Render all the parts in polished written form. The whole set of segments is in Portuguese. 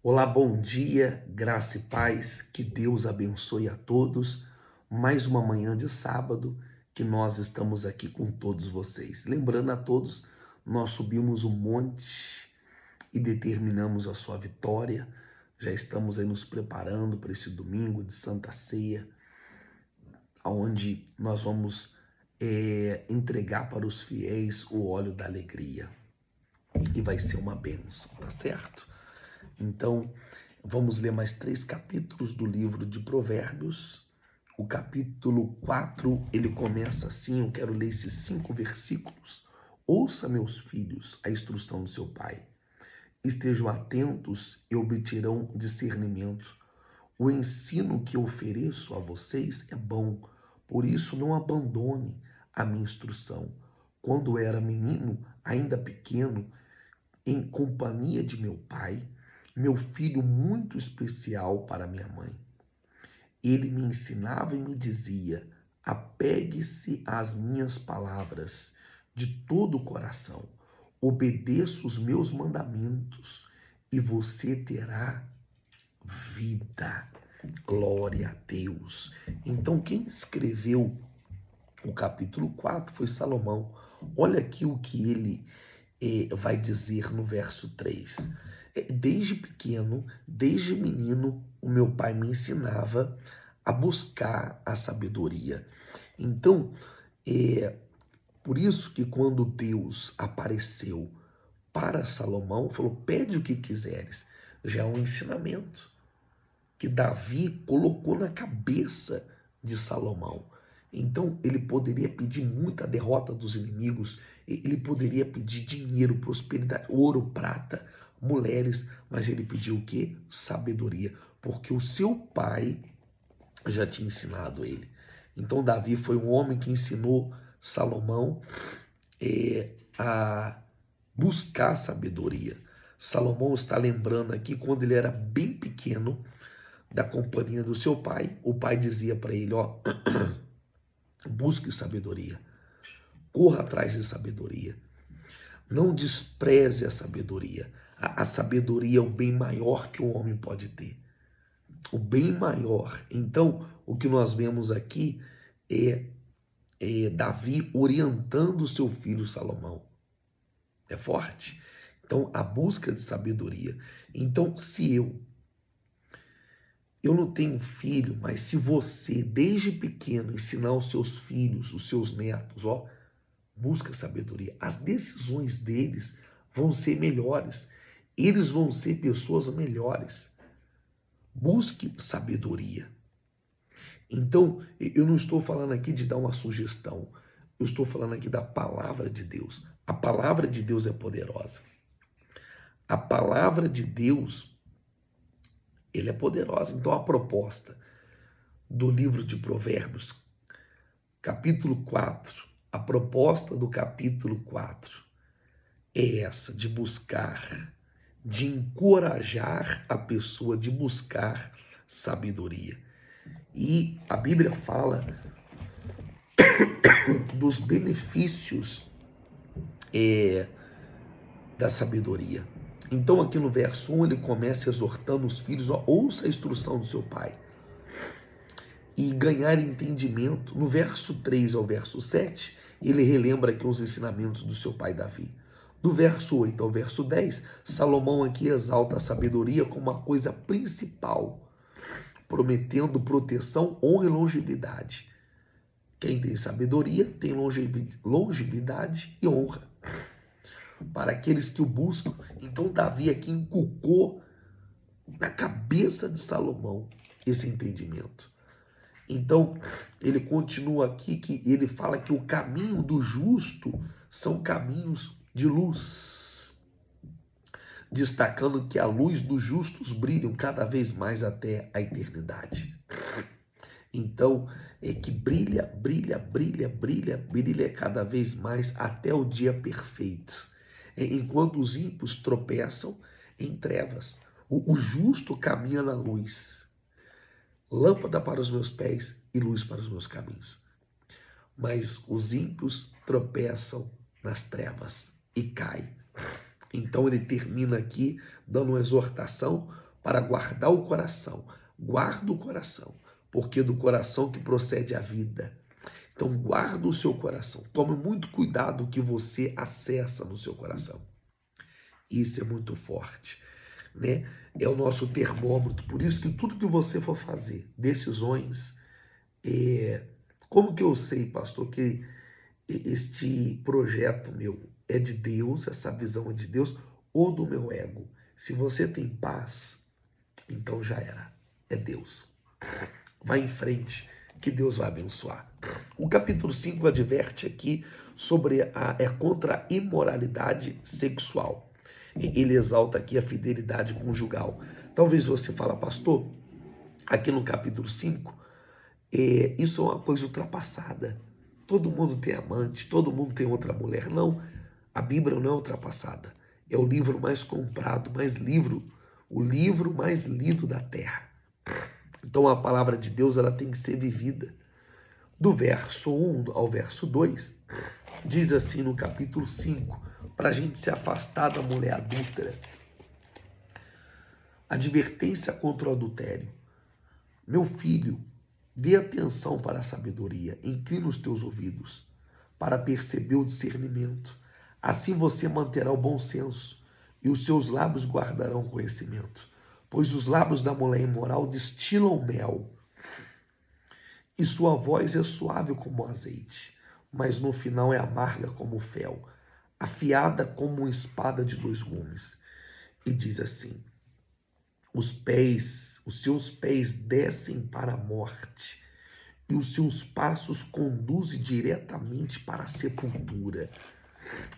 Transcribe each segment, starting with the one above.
Olá, bom dia, graça e paz, que Deus abençoe a todos. Mais uma manhã de sábado que nós estamos aqui com todos vocês. Lembrando a todos, nós subimos o monte e determinamos a sua vitória. Já estamos aí nos preparando para esse domingo de Santa Ceia, onde nós vamos entregar para os fiéis o óleo da alegria. E vai ser uma bênção, tá certo? Então, vamos ler mais 3 capítulos do livro de Provérbios. O capítulo 4, ele começa assim, eu quero ler esses 5 versículos. Ouça, meus filhos, a instrução do seu pai. Estejam atentos e obterão discernimento. O ensino que ofereço a vocês é bom, por isso não abandone a minha instrução. Quando era menino, ainda pequeno, em companhia de meu pai, meu filho muito especial para minha mãe. Ele me ensinava e me dizia: apegue-se às minhas palavras de todo o coração, obedeça os meus mandamentos e você terá vida. Glória a Deus. Então, quem escreveu o capítulo 4 foi Salomão. Olha aqui o que ele vai dizer no verso 3. Desde pequeno, desde menino, o meu pai me ensinava a buscar a sabedoria. Então, por isso que quando Deus apareceu para Salomão, falou, pede o que quiseres, já é um ensinamento que Davi colocou na cabeça de Salomão. Então, ele poderia pedir muita derrota dos inimigos, ele poderia pedir dinheiro, prosperidade, ouro, prata, mulheres, mas ele pediu o quê? Sabedoria, porque o seu pai já tinha ensinado ele. Então, Davi foi um homem que ensinou Salomão a buscar sabedoria. Salomão está lembrando aqui, quando ele era bem pequeno, da companhia do seu pai, o pai dizia para ele, ó, busque sabedoria, corra atrás de sabedoria, não despreze a sabedoria. A sabedoria é o bem maior que o homem pode ter, o bem maior. Então, o que nós vemos aqui é Davi orientando seu filho Salomão. É forte. Então, a busca de sabedoria. Então, se eu não tenho filho, mas se você, desde pequeno, ensinar os seus filhos, os seus netos, ó, busca sabedoria, as decisões deles vão ser melhores. Eles vão ser pessoas melhores. Busque sabedoria. Então, eu não estou falando aqui de dar uma sugestão. Eu estou falando aqui da palavra de Deus. A palavra de Deus é poderosa. A palavra de Deus, ele é poderosa. Então, a proposta do livro de Provérbios, capítulo 4, a proposta do capítulo 4 é essa, de buscar, de encorajar a pessoa, de buscar sabedoria. E a Bíblia fala dos benefícios da sabedoria. Então aqui no verso 1 ele começa exortando os filhos, ó, ouça a instrução do seu pai e ganhar entendimento. No verso 3 ao verso 7, ele relembra aqui os ensinamentos do seu pai Davi. Do verso 8 ao verso 10, Salomão aqui exalta a sabedoria como uma coisa principal, prometendo proteção, honra e longevidade. Quem tem sabedoria tem longevidade e honra para aqueles que o buscam. Então Davi aqui inculcou na cabeça de Salomão esse entendimento. Então ele continua aqui que ele fala que o caminho do justo são caminhos de luz, destacando que a luz dos justos brilha cada vez mais até a eternidade. Então, é que brilha cada vez mais até o dia perfeito. Enquanto os ímpios tropeçam em trevas, o justo caminha na luz. Lâmpada para os meus pés e luz para os meus caminhos. Mas os ímpios tropeçam nas trevas e caem. Então ele termina aqui dando uma exortação para guardar o coração. Guarda o coração, porque do coração que procede a vida. Então guarda o seu coração. Tome muito cuidado o que você acessa no seu coração. Isso é muito forte, né? É o nosso termômetro. Por isso que tudo que você for fazer, decisões, como que eu sei, pastor, que este projeto meu é de Deus, essa visão é de Deus ou do meu ego? Se você tem paz, então já era, é Deus. Vai em frente, que Deus vai abençoar. O capítulo 5 adverte aqui sobre contra a imoralidade sexual. Ele exalta aqui a fidelidade conjugal. Talvez você fale, pastor, aqui no capítulo 5, isso é uma coisa ultrapassada. Todo mundo tem amante, todo mundo tem outra mulher. Não, a Bíblia não é ultrapassada. É o livro mais comprado, o livro mais lido da terra. Então a palavra de Deus ela tem que ser vivida. Do verso 1 ao verso 2, diz assim no capítulo 5, para a gente se afastar da mulher adúltera. Advertência contra o adultério. Meu filho, dê atenção para a sabedoria, inclina os teus ouvidos para perceber o discernimento. Assim você manterá o bom senso e os seus lábios guardarão conhecimento. Pois os lábios da mulher imoral destilam mel e sua voz é suave como azeite, mas no final é amarga como fel, afiada como uma espada de dois gumes. E diz assim: os seus pés descem para a morte, e os seus passos conduzem diretamente para a sepultura.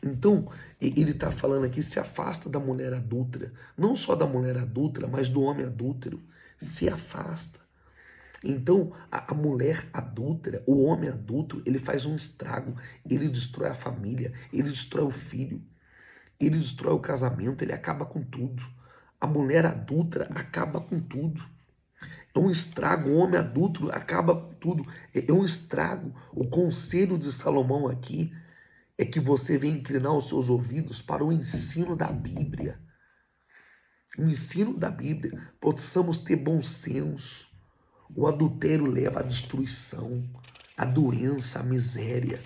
Então, ele está falando aqui, se afasta da mulher adúltera, não só da mulher adúltera, mas do homem adúltero, se afasta. Então, a mulher adúltera, o homem adúltero, ele faz um estrago, ele destrói a família, ele destrói o filho, ele destrói o casamento, ele acaba com tudo. A mulher adúltera acaba com tudo. É um estrago, o homem adúltero acaba com tudo. É um estrago. O conselho de Salomão aqui é que você venha inclinar os seus ouvidos para o ensino da Bíblia. O ensino da Bíblia. Possamos ter bom senso. O adultério leva à destruição, à doença, à miséria.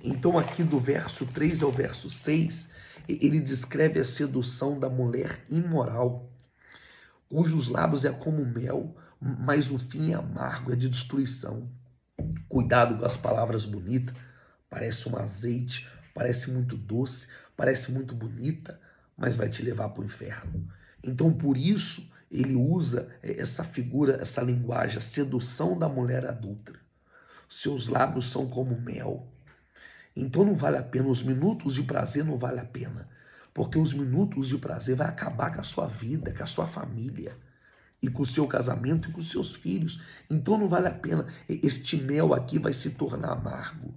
Então, aqui do verso 3 ao verso 6, ele descreve a sedução da mulher imoral, cujos lábios é como mel, mas o fim é amargo, é de destruição. Cuidado com as palavras bonitas, parece um azeite, parece muito doce, parece muito bonita, mas vai te levar para o inferno. Então, por isso, ele usa essa figura, essa linguagem, a sedução da mulher adúltera. Seus lábios são como mel. Então não vale a pena, os minutos de prazer não vale a pena, porque os minutos de prazer vai acabar com a sua vida, com a sua família, e com o seu casamento e com os seus filhos. Então não vale a pena, este mel aqui vai se tornar amargo,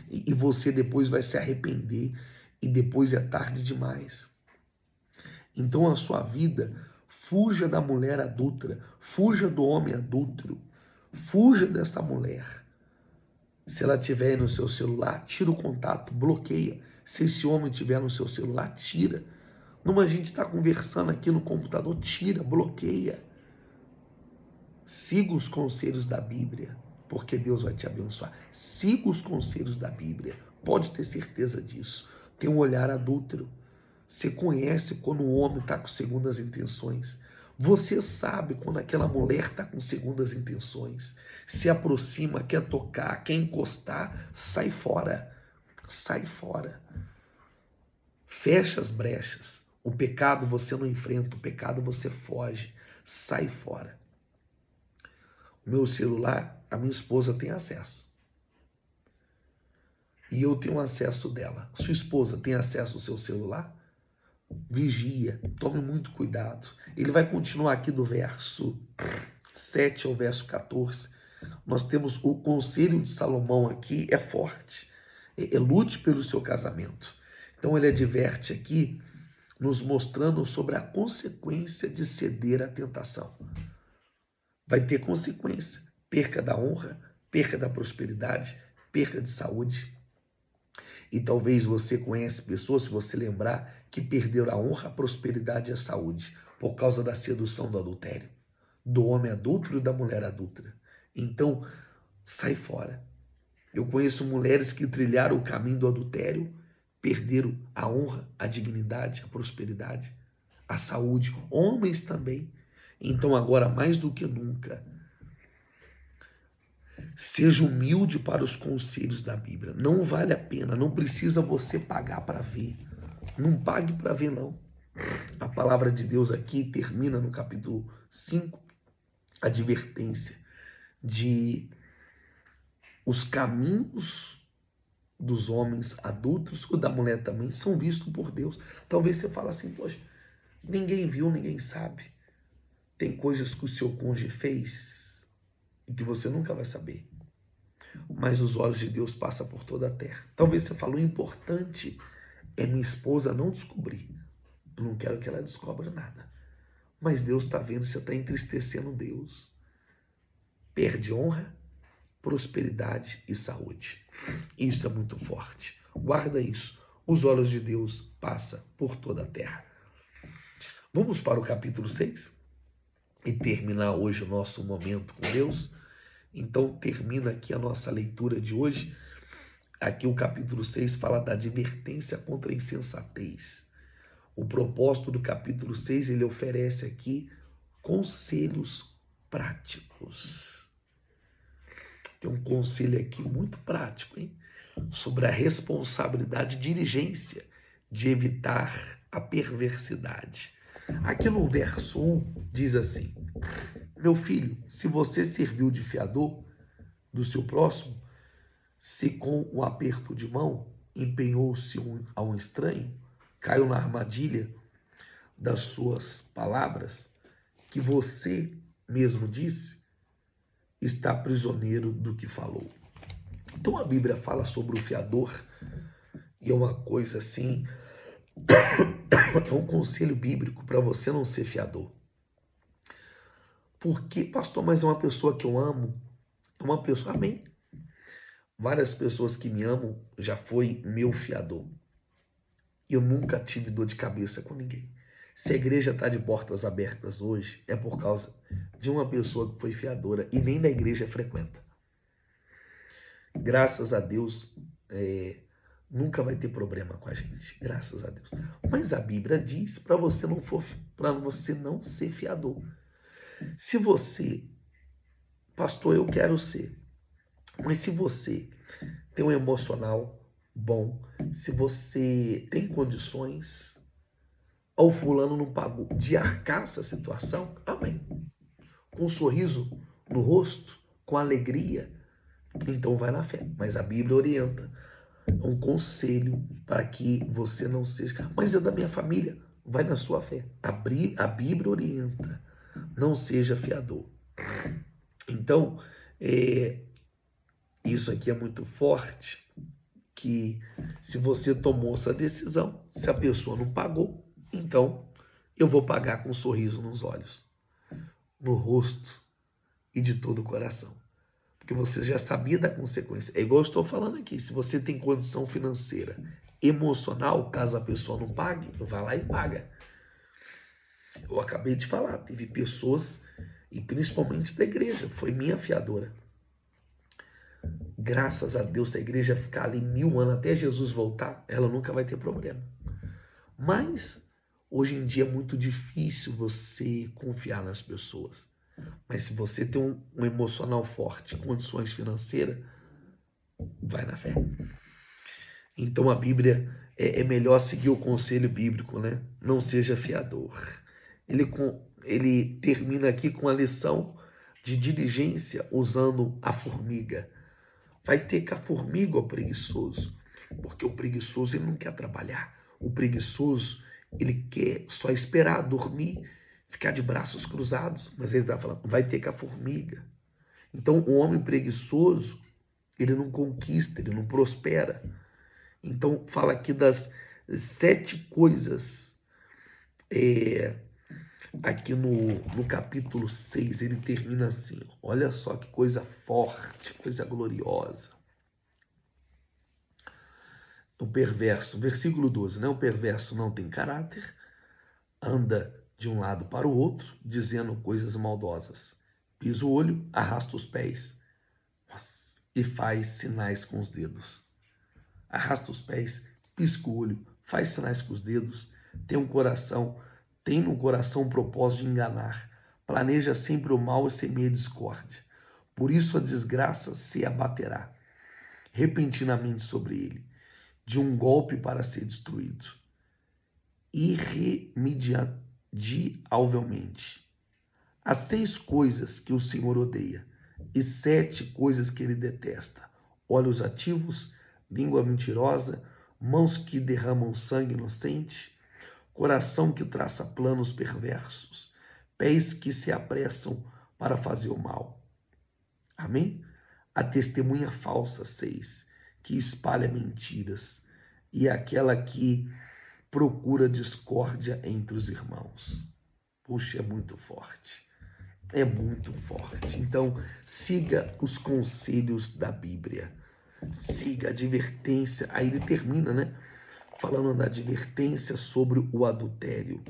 e você depois vai se arrepender, e depois é tarde demais. Então a sua vida, fuja da mulher adúltera, fuja do homem adúltero, fuja dessa mulher. Se ela estiver no seu celular, tira o contato, bloqueia. Se esse homem estiver no seu celular, tira. Numa gente está conversando aqui no computador, tira, bloqueia. Siga os conselhos da Bíblia, porque Deus vai te abençoar. Siga os conselhos da Bíblia, pode ter certeza disso. Tem um olhar adúltero. Você conhece quando o homem está com segundas intenções. Você sabe quando aquela mulher está com segundas intenções. Se aproxima, quer tocar, quer encostar, sai fora. Sai fora. Fecha as brechas. O pecado você não enfrenta, o pecado você foge. Sai fora. O meu celular, a minha esposa tem acesso. E eu tenho acesso dela. Sua esposa tem acesso ao seu celular? Vigia, tome muito cuidado. Ele vai continuar aqui do verso 7 ao verso 14. Nós temos o conselho de Salomão aqui, é forte. Lute pelo seu casamento. Então ele adverte aqui, nos mostrando sobre a consequência de ceder à tentação. Vai ter consequência, perca da honra, perca da prosperidade, perca de saúde. E talvez você conhece pessoas, se você lembrar, que perderam a honra, a prosperidade e a saúde por causa da sedução do adultério, do homem adúltero e da mulher adúltera. Então, sai fora. Eu conheço mulheres que trilharam o caminho do adultério, perderam a honra, a dignidade, a prosperidade, a saúde, homens também. Então, agora mais do que nunca, seja humilde para os conselhos da Bíblia. Não vale a pena, não precisa você pagar para ver. Não pague para ver, não. A palavra de Deus aqui termina no capítulo 5, a advertência de os caminhos dos homens adultos, ou da mulher também, são vistos por Deus. Talvez você fale assim, poxa, ninguém viu, ninguém sabe. Tem coisas que o seu cônjuge fez e que você nunca vai saber. Mas os olhos de Deus passam por toda a terra. Talvez você fale, o importante é minha esposa não descobrir. Eu não quero que ela descubra nada. Mas Deus está vendo, você está entristecendo Deus. Perde honra, prosperidade e saúde. Isso é muito forte. Guarda isso. Os olhos de Deus passam por toda a terra. Vamos para o capítulo 6 e terminar hoje o nosso momento com Deus. Então termina aqui a nossa leitura de hoje. Aqui o capítulo 6 fala da advertência contra a insensatez. O propósito do capítulo 6, ele oferece aqui conselhos práticos. Tem um conselho aqui muito prático, hein? Sobre a responsabilidade e diligência de evitar a perversidade. Aqui no verso 1 diz assim: meu filho, se você serviu de fiador do seu próximo, se com um aperto de mão empenhou-se a um estranho, caiu na armadilha das suas palavras, que você mesmo disse, está prisioneiro do que falou. Então a Bíblia fala sobre o fiador, e é uma coisa assim, é um conselho bíblico para você não ser fiador. Porque, pastor, mas é uma pessoa que eu amo, é uma pessoa, amém. Várias pessoas que me amam já foi meu fiador. Eu nunca tive dor de cabeça com ninguém. Se a igreja está de portas abertas hoje, é por causa de uma pessoa que foi fiadora e nem da igreja frequenta. Graças a Deus, nunca vai ter problema com a gente. Graças a Deus. Mas a Bíblia diz para você não ser fiador. Se você, pastor, eu quero ser. Mas se você tem um emocional bom, se você tem condições, ou fulano não pagou, de arcar essa situação, amém. Com um sorriso no rosto, com alegria, então vai na fé. Mas a Bíblia orienta, um conselho para que você não seja, mas é da minha família, vai na sua fé. A Bíblia orienta, não seja fiador. Então, isso aqui é muito forte, que se você tomou essa decisão, se a pessoa não pagou, então eu vou pagar com um sorriso nos olhos, no rosto e de todo o coração. Porque você já sabia da consequência. É igual eu estou falando aqui, se você tem condição financeira, emocional, caso a pessoa não pague, vai lá e paga. Eu acabei de falar, teve pessoas, e principalmente da igreja, foi minha fiadora. Graças a Deus, se a igreja ficar ali 1000 anos até Jesus voltar, ela nunca vai ter problema. Mas, hoje em dia é muito difícil você confiar nas pessoas. Mas se você tem um emocional forte, condições financeiras, vai na fé. Então a Bíblia é melhor seguir o conselho bíblico, né? Não seja fiador. Ele termina aqui com a lição de diligência usando a formiga. Vai ter que a formiga é o preguiçoso, porque o preguiçoso ele não quer trabalhar. O preguiçoso ele quer só esperar, dormir, ficar de braços cruzados. Mas ele está falando, vai ter que a formiga. Então o homem preguiçoso, ele não conquista, ele não prospera. Então fala aqui das 7 coisas, aqui no capítulo 6, ele termina assim, olha só que coisa forte, coisa gloriosa. O perverso, versículo 12, né? O perverso não tem caráter, anda de um lado para o outro, dizendo coisas maldosas. Pisa o olho, arrasta os pés e faz sinais com os dedos. Arrasta os pés, pisca o olho, faz sinais com os dedos, tem no coração o propósito de enganar, planeja sempre o mal e semeia discórdia. Por isso a desgraça se abaterá repentinamente sobre ele, de um golpe para ser destruído, irremediavelmente. Há 6 coisas que o Senhor odeia e 7 coisas que ele detesta: olhos ativos, língua mentirosa, mãos que derramam sangue inocente, coração que traça planos perversos, pés que se apressam para fazer o mal. Amém? A testemunha falsa, 6, que espalha mentiras, e aquela que procura discórdia entre os irmãos. Puxa, é muito forte. É muito forte. Então, siga os conselhos da Bíblia. Siga a advertência. Aí ele termina, né? Falando da advertência sobre o adultério,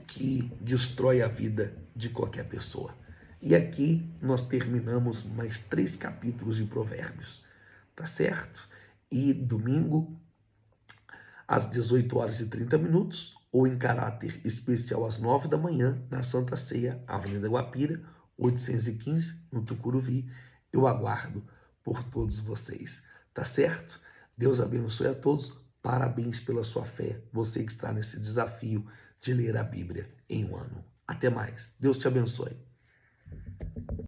que destrói a vida de qualquer pessoa. E aqui nós terminamos mais 3 capítulos de Provérbios, tá certo? E domingo, às 18h30, ou em caráter especial às 9 da manhã, na Santa Ceia, Avenida Guapira, 815, no Tucuruvi. Eu aguardo por todos vocês, tá certo? Deus abençoe a todos. Parabéns pela sua fé, você que está nesse desafio de ler a Bíblia em um ano. Até mais. Deus te abençoe.